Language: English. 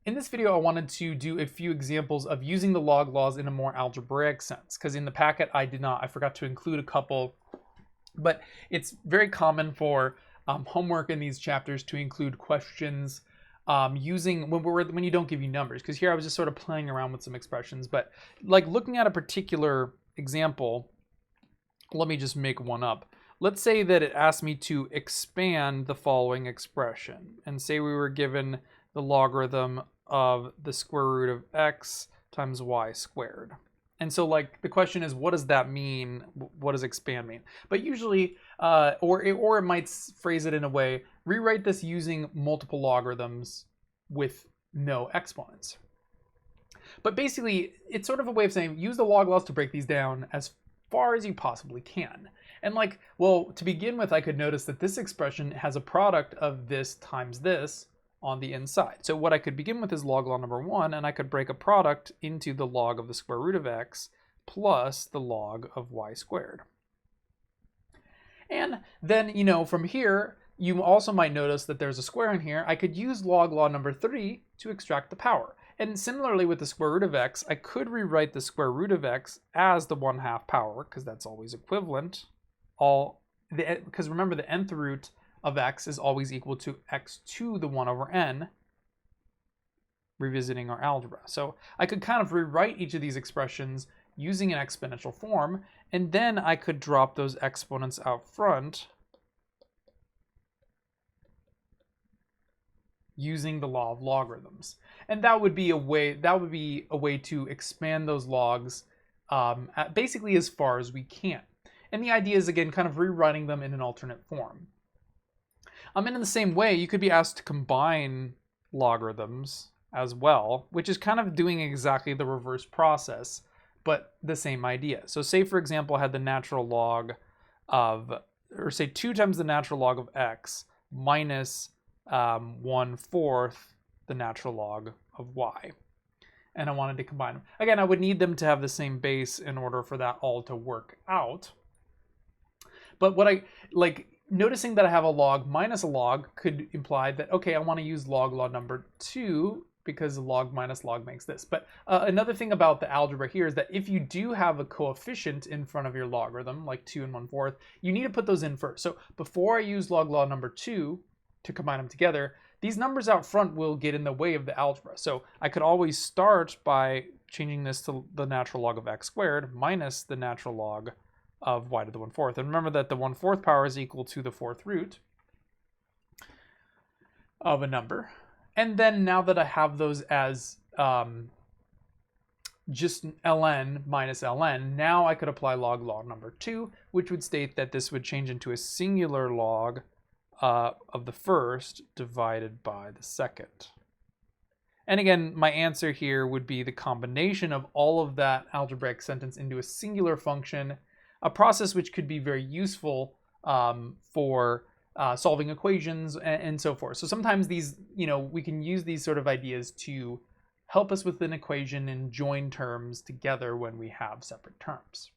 In this video, I wanted to do a few examples of using the log laws in a more algebraic sense, because in the packet I forgot to include a couple, but it's very common for homework in these chapters to include questions using when you don't give you numbers, because here I was just sort of playing around with some expressions, but like looking at a particular example, let me just make one up. Let's say that it asked me to expand the following expression, and say we were given the logarithm of the square root of x times y squared. And so like the question is, what does that mean? What does expand mean? But usually, or it might phrase it in a way, rewrite this using multiple logarithms with no exponents. But basically, it's sort of a way of saying, use the log laws to break these down as far as you possibly can. And like, well, to begin with, I could notice that this expression has a product of this times this on the inside. So what I could begin with is log law number 1, and I could break a product into the log of the square root of x plus the log of y squared. And then, from here, you also might notice that there's a square in here. I could use log law number 3 to extract the power. And similarly with the square root of x, I could rewrite the square root of x as the 1/2 power, because that's always equivalent. Because remember, the nth root of x is always equal to x to the 1 over n, revisiting our algebra. So I could kind of rewrite each of these expressions using an exponential form, and then I could drop those exponents out front using the law of logarithms. And that would be a way to expand those logs basically as far as we can. And the idea is, again, kind of rewriting them in an alternate form. And in the same way, you could be asked to combine logarithms as well, which is kind of doing exactly the reverse process, but the same idea. So say, for example, I had the natural log of, or say 2 times the natural log of x minus 1/4 the natural log of y. And I wanted to combine them. Again, I would need them to have the same base in order for that all to work out. But what I like, noticing that I have a log minus a log could imply that, okay, I want to use log law number 2 because log minus log makes this. But another thing about the algebra here is that if you do have a coefficient in front of your logarithm, like 2 and 1/4, you need to put those in first. So before I use log law number 2 to combine them together, these numbers out front will get in the way of the algebra. So I could always start by changing this to the natural log of x squared minus the natural log of y to the 1/4. And remember that the 1/4 power is equal to the 4th root of a number. And then now that I have those as just ln minus ln, now I could apply log law number 2, which would state that this would change into a singular log of the first divided by the second. And again, my answer here would be the combination of all of that algebraic sentence into a singular function, a process which could be very useful for solving equations and so forth. So sometimes these, we can use these sort of ideas to help us with an equation and join terms together when we have separate terms.